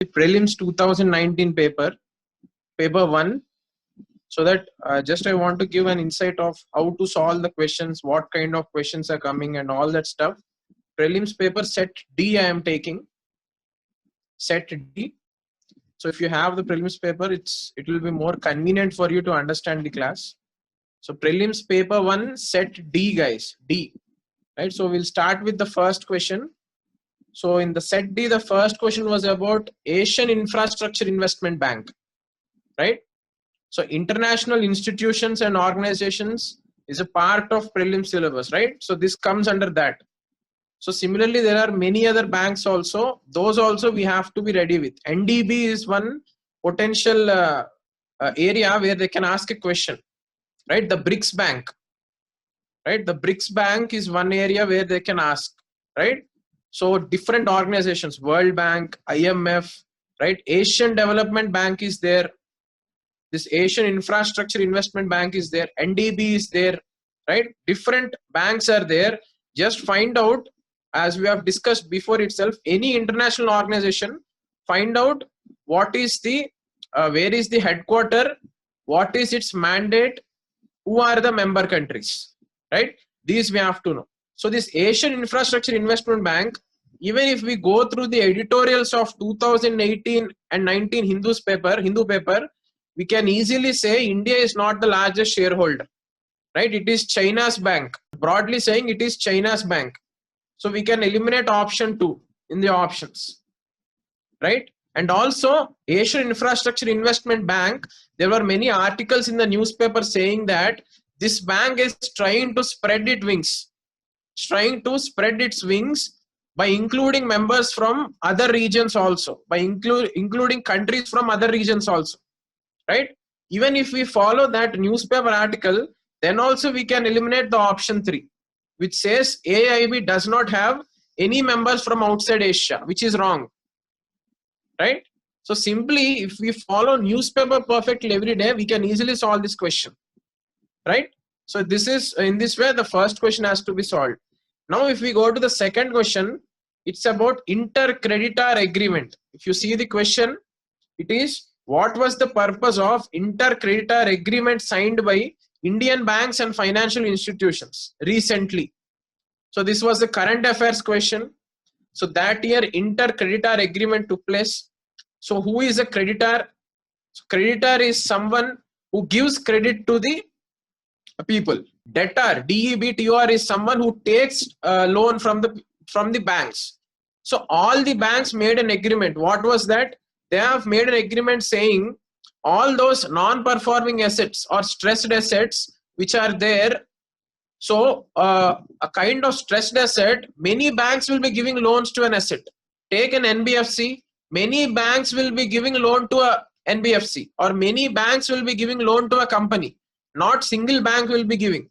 Prelims 2019 paper 1, so that just I want to give an insight of how to solve the questions, what kind of questions are coming and all that stuff. Prelims paper set D I am taking, set D. So if you have the prelims paper, it will be more convenient for you to understand the class. So prelims paper 1 set D, guys, D, right? So we'll start with the first question. So in the set D, the first question was about Asian Infrastructure Investment Bank, right? So international institutions and organizations is a part of prelim syllabus, right? So this comes under that. So similarly, there are many other banks also. Those also we have to be ready with. NDB is one potential area where they can ask a question, right? The BRICS Bank, right? The BRICS Bank is one area where they can ask, right? So different organizations, World Bank, IMF, right? Asian Development Bank is there. This Asian Infrastructure Investment Bank is there. NDB is there, right? Different banks are there. Just find out, as we have discussed before itself, any international organization, find out what is the, where is the headquarter, what is its mandate, who are the member countries, right? These we have to know. So this Asian Infrastructure Investment Bank, even if we go through the editorials of 2018 and 19 Hindu paper, we can easily say India is not the largest shareholder, right? It is China's bank. Broadly saying, it is China's bank. So we can eliminate option 2 in the options, right? And also Asian Infrastructure Investment Bank, there were many articles in the newspaper saying that this bank is trying to spread its wings. It's trying to spread its wings by including members from other regions also, by including countries from other regions also, right? Even if we follow that newspaper article, then also we can eliminate the option 3, which says AIB does not have any members from outside Asia, which is wrong, right? So simply, if we follow newspaper perfectly every day, we can easily solve this question, right? So this is, in this way, the first question has to be solved. Now if we go to the second question, it's about inter-creditor agreement. If you see the question, it is, what was the purpose of inter-creditor agreement signed by Indian banks and financial institutions recently? So this was the current affairs question. So that year inter-creditor agreement took place. So who is a creditor? So creditor is someone who gives credit to the people. Debtor, DEBTOR, is someone who takes a loan from the banks. So all the banks made an agreement. What was that? They have made an agreement saying all those non-performing assets or stressed assets which are there. So a kind of stressed asset, many banks will be giving loans to an asset. Take an NBFC, many banks will be giving loan to a NBFC, or many banks will be giving loan to a company. Not single bank will be giving.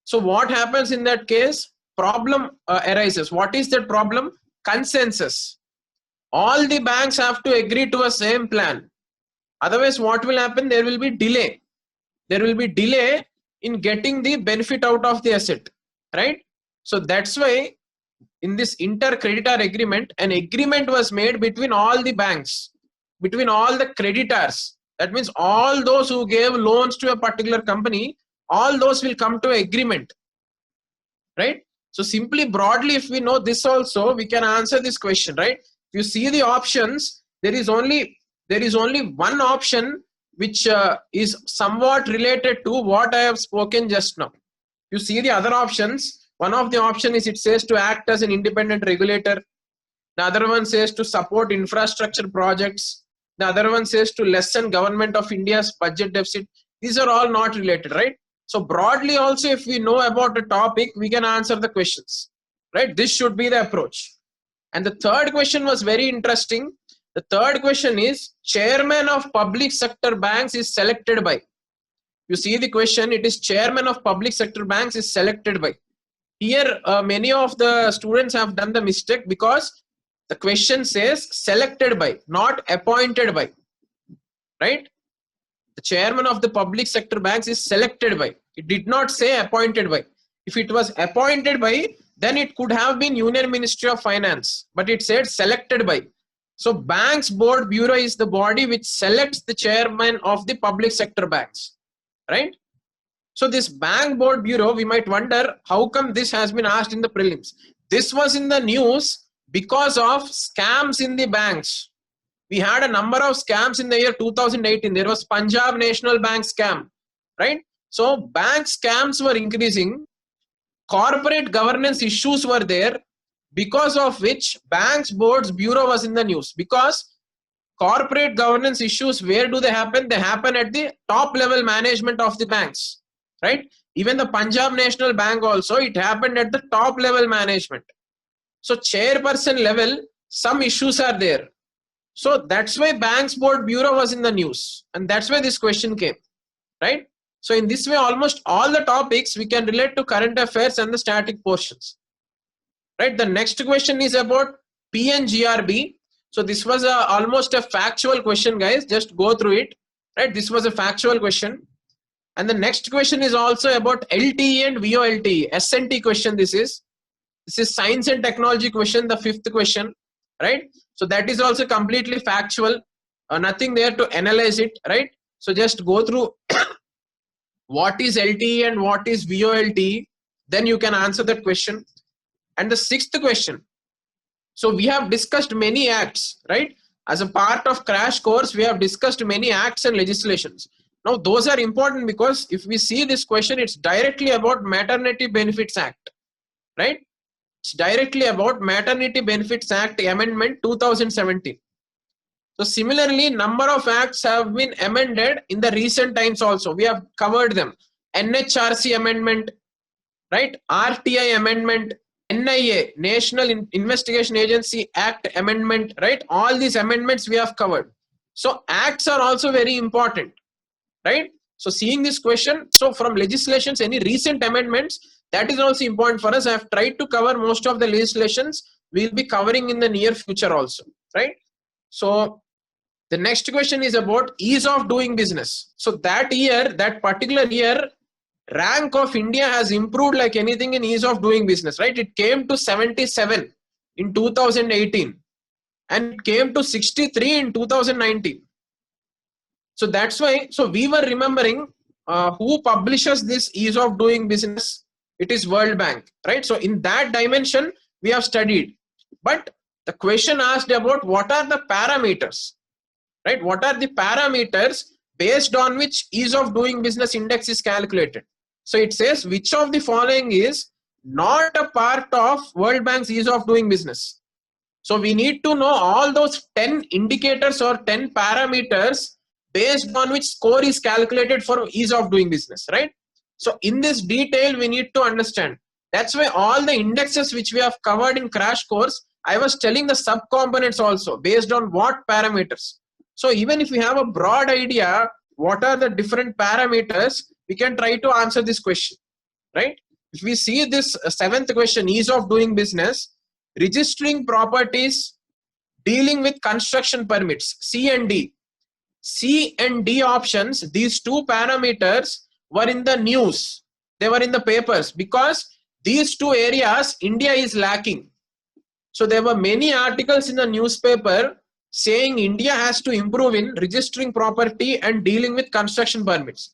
So what happens in that case? Problem arises. What is that problem? Consensus. All the banks have to agree to a same plan. Otherwise, what will happen? There will be delay. There will be delay in getting the benefit out of the asset, right? So that's why in this inter-creditor agreement, an agreement was made between all the banks, between all the creditors. That means all those who gave loans to a particular company, all those will come to agreement, right? So simply, broadly, if we know this also, we can answer this question, right? If you see the options, there is only one option which is somewhat related to what I have spoken just now. You see the other options, one of the option is, it says to act as an independent regulator. The other one says to support infrastructure projects. The other one says to lessen government of India's budget deficit. These are all not related, right? So broadly also, if we know about a topic, we can answer the questions, right? This should be the approach. And the third question was very interesting. The third question is, chairman of public sector banks is selected by. You see the question, it is chairman of public sector banks is selected by. Here many of the students have done the mistake, because the question says selected by, not appointed by, right? The chairman of the public sector banks is selected by. It did not say appointed by. If it was appointed by, then it could have been Union Ministry of Finance, but it said selected by. So Banks Board Bureau is the body which selects the chairman of the public sector banks, right? So this Bank Board Bureau, we might wonder how come this has been asked in the prelims. This was in the news because of scams in the banks. We had a number of scams in the year 2018. There was Punjab National Bank scam, right? So bank scams were increasing. Corporate governance issues were there, because of which Banks Boards Bureau was in the news. Because corporate governance issues, where do they happen? They happen at the top level management of the banks, right? Even the Punjab National Bank also, it happened at the top level management. So chairperson level, some issues are there. So that's why Banks Board Bureau was in the news, and that's why this question came, right? So in this way, almost all the topics we can relate to current affairs and the static portions, right? The next question is about PNGRB. So this was almost a factual question, guys. Just go through it, right? This was a factual question. And the next question is also about LTE and VoLTE, SNT question. This is science and technology question, the fifth question, right? So that is also completely factual, nothing there to analyze it, right? So just go through what is LTE and what is VoLTE, then you can answer that question. And the sixth question, so we have discussed many acts, right? As a part of crash course, we have discussed many acts and legislations. Now those are important because if we see this question, it's directly about Maternity Benefits Act, right? It's directly about Maternity Benefits Act Amendment 2017. So similarly, number of acts have been amended in the recent times also. We have covered them. NHRC amendment, right? RTI amendment, NIA, National Investigation Agency Act amendment, right? All these amendments we have covered. So acts are also very important, right? So seeing this question, so from legislations, any recent amendments, that is also important for us. I have tried to cover most of the legislations we'll be covering in the near future also, right? So the next question is about ease of doing business. So that year, that particular year, rank of India has improved like anything in ease of doing business, right? It came to 77 in 2018 and it came to 63 in 2019. So that's why, so we were remembering who publishes this ease of doing business. It is World Bank, right? So in that dimension, we have studied. But the question asked about what are the parameters, right? What are the parameters based on which ease of doing business index is calculated? So it says which of the following is not a part of World Bank's ease of doing business. So we need to know all those 10 indicators or 10 parameters based on which score is calculated for ease of doing business, right? So in this detail, we need to understand. That's why all the indexes which we have covered in crash course, I was telling the subcomponents also based on what parameters. So even if we have a broad idea, what are the different parameters, we can try to answer this question, right? If we see this seventh question, ease of doing business, registering properties, dealing with construction permits, C and D. C and D options, these two parameters were in the news. They were in the papers because these two areas India is lacking. So there were many articles in the newspaper saying India has to improve in registering property and dealing with construction permits.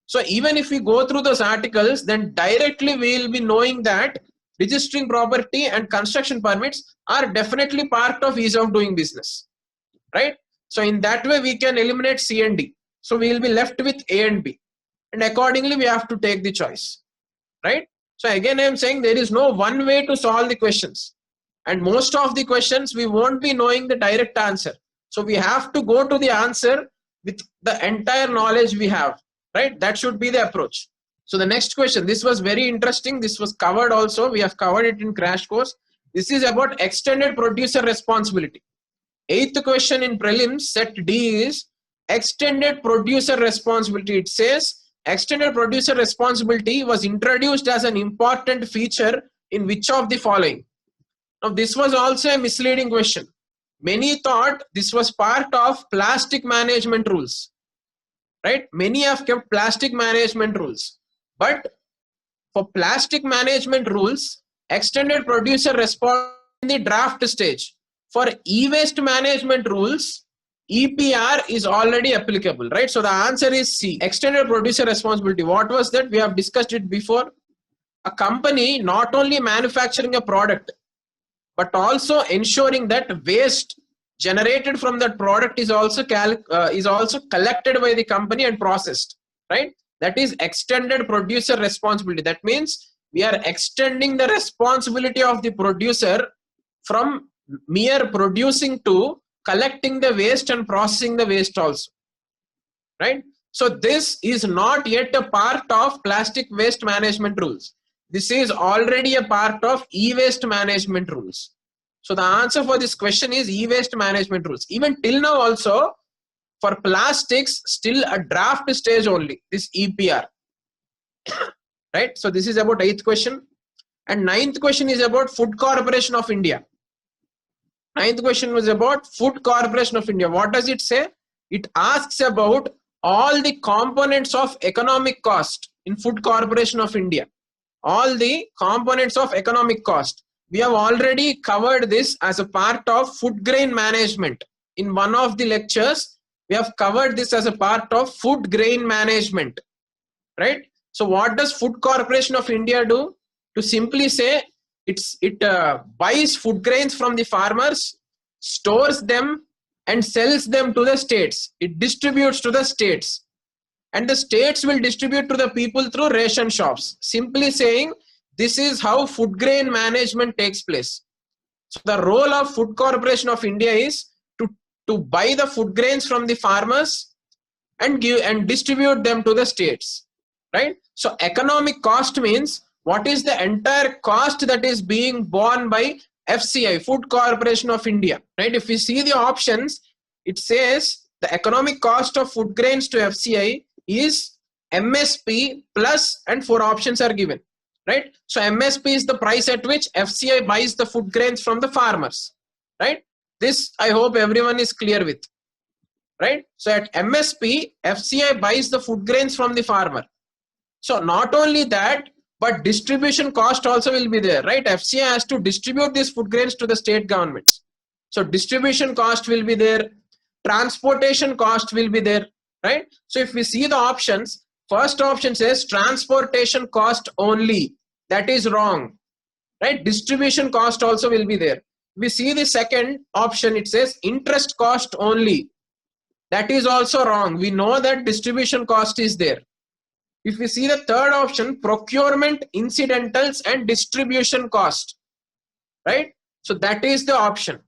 So even if we go through those articles, then directly we will be knowing that registering property and construction permits are definitely part of ease of doing business, right? So in that way we can eliminate C and D. So we will be left with A and B, and accordingly we have to take the choice, right? So again I am saying there is no one way to solve the questions, and most of the questions we won't be knowing the direct answer. So we have to go to the answer with the entire knowledge we have, right? That should be the approach. So the next question, this was very interesting. This was covered also. We have covered it in crash course. This is about extended producer responsibility. Eighth question in prelims set D is extended producer responsibility. It says extended producer responsibility was introduced as an important feature in which of the following? Now this was also a misleading question. Many thought this was part of plastic management rules, right? Many have kept plastic management rules, but for plastic management rules, extended producer responsibility in the draft stage. For e-waste management rules, EPR is already applicable, right? So the answer is C, extended producer responsibility. What was that? We have discussed it before. A company not only manufacturing a product, but also ensuring that waste generated from that product is also collected by the company and processed, right? That is extended producer responsibility. That means we are extending the responsibility of the producer from mere producing to collecting the waste and processing the waste also, right? So this is not yet a part of plastic waste management rules. This is already a part of e-waste management rules. So the answer for this question is e-waste management rules. Even till now also, for plastics, still a draft stage only, this EPR. Right? So this is about 8th question. And 9th question is about Food Corporation of India. 9th question was about Food Corporation of India. What does it say? It asks about all the components of economic cost in Food Corporation of India. All the components of economic cost. We have already covered this as a part of food grain management. In one of the lectures, we have covered this as a part of food grain management, right? So what does Food Corporation of India do? To simply say, it buys food grains from the farmers, stores them and sells them to the states. It distributes to the states. And the states will distribute to the people through ration shops. Simply saying, this is how food grain management takes place. So the role of Food Corporation of India is to buy the food grains from the farmers and give and distribute them to the states, right? So economic cost means what is the entire cost that is being borne by FCI, Food Corporation of India, right? If we see the options, it says the economic cost of food grains to FCI is MSP plus, and 4 options are given, right? So MSP is the price at which FCI buys the food grains from the farmers, right? This I hope everyone is clear with, right? So at MSP, FCI buys the food grains from the farmer. So not only that, but distribution cost also will be there, right? FCI has to distribute these food grains to the state governments. So distribution cost will be there, transportation cost will be there, right? So if we see the options, first option says transportation cost only. That is wrong, right? Distribution cost also will be there. We see the second option, it says interest cost only. That is also wrong. We know that distribution cost is there. If we see the third option, procurement, incidentals and distribution cost, right? So that is the option.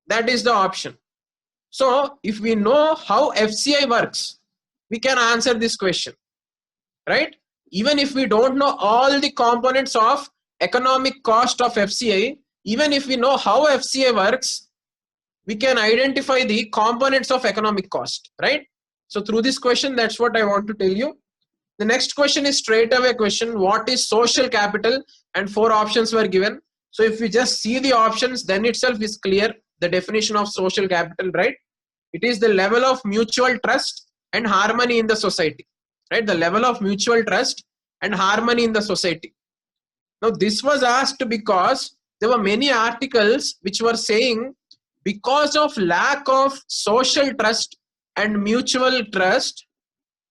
That is the option. So if we know how FCI works, we can answer this question, right? Even if we don't know all the components of economic cost of FCI, even if we know how FCI works, we can identify the components of economic cost, right? So through this question, that's what I want to tell you. The next question is straight away question, what is social capital? And 4 options were given. So if we just see the options, then itself is clear the definition of social capital, right? It is the level of mutual trust and harmony in the society, right? The level of mutual trust and harmony in the society. Now this was asked because there were many articles which were saying because of lack of social trust and mutual trust,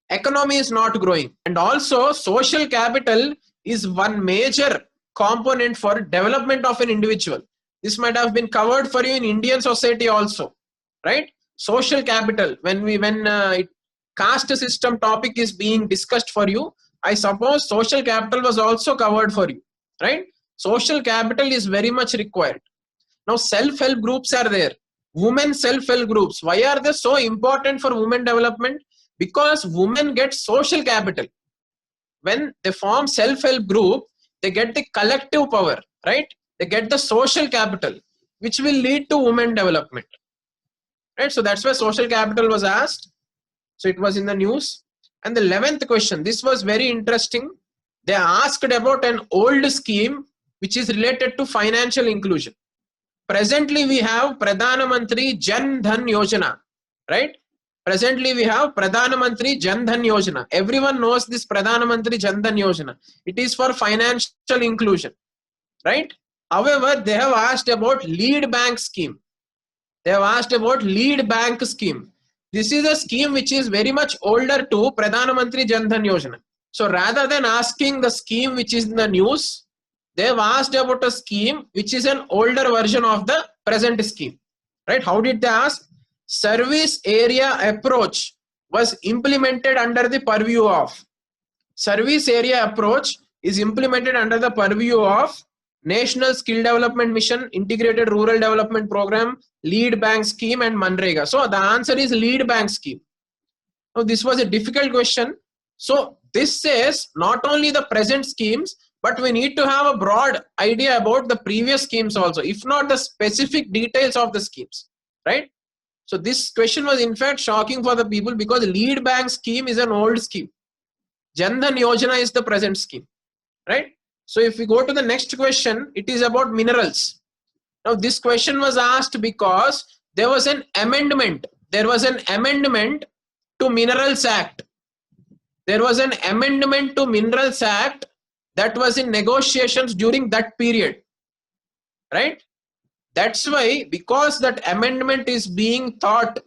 economy is not growing. And also social capital is one major component for development of an individual. This might have been covered for you in Indian society also, right? Social capital, when caste system topic is being discussed for you, I suppose social capital was also covered for you, right? Social capital is very much required. Now self-help groups are there. Women self-help groups, why are they so important for women development? Because women get social capital. When they form self-help group, they get the collective power, right? They get the social capital, which will lead to women development, right? So that's why social capital was asked. So it was in the news. And the 11th question, this was very interesting. They asked about an old scheme which is related to financial inclusion. Presently we have Pradhana Mantri Jan Dhan Yojana, right? Presently we have Pradhana Mantri Jan Dhan Yojana. Everyone knows this Pradhana Mantri Jan Dhan Yojana. It is for financial inclusion, right? However, they have asked about lead bank scheme. They have asked about lead bank scheme. This is a scheme which is very much older to Pradhan Mantri Jan Dhan Yojana. So rather than asking the scheme which is in the news, they have asked about a scheme which is an older version of the present scheme. Right? How did they ask? Service area approach was implemented under the purview of. Service area approach is implemented under the purview of National Skill Development Mission, Integrated Rural Development Program, Lead Bank Scheme and Manrega. So the answer is Lead Bank Scheme. Now this was a difficult question. So this says not only the present schemes, but we need to have a broad idea about the previous schemes also, if not the specific details of the schemes, right? So this question was in fact shocking for the people because Lead Bank Scheme is an old scheme. Jan Dhan Yojana is the present scheme, right? So if we go to the next question, it is about minerals. Now this question was asked because there was an amendment. There was an amendment to Minerals Act. There was an amendment to Minerals Act that was in negotiations during that period, right? That's why, because that amendment is being thought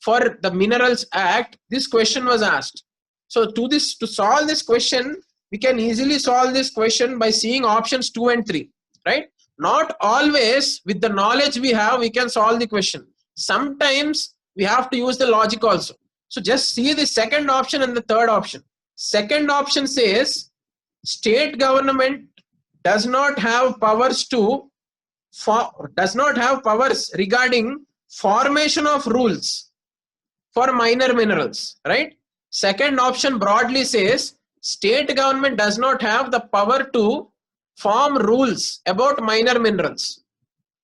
for the Minerals Act, this question was asked. So to solve this question, we can easily solve this question by seeing options 2 and 3, right? Not always with the knowledge we have, we can solve the question. Sometimes we have to use the logic also. So just see the second option and the third option. Second option says, state government does not have powers regarding formation of rules for minor minerals, right? Second option broadly says, state government does not have the power to form rules about minor minerals.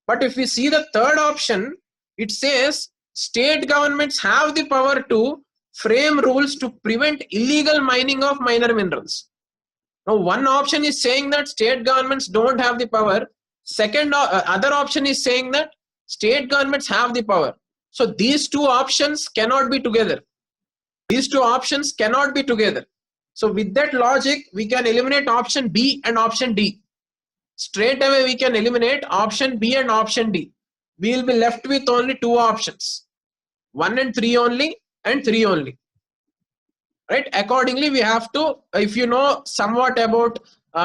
But if we see the third option, it says state governments have the power to frame rules to prevent illegal mining of minor minerals. Now one option is saying that state governments don't have the power. Second, other option is saying that state governments have the power. So these two options cannot be together. These two options cannot be together. So with that logic, we can eliminate option B and option D. Straight away we can eliminate option B and option D. We will be left with only two options. 1 and 3 only and 3 only. Right? Accordingly, we have to, if you know somewhat about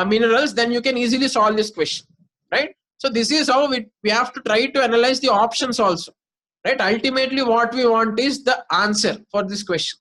minerals, then you can easily solve this question. Right? So this is how we have to try to analyze the options also. Right? Ultimately, what we want is the answer for this question.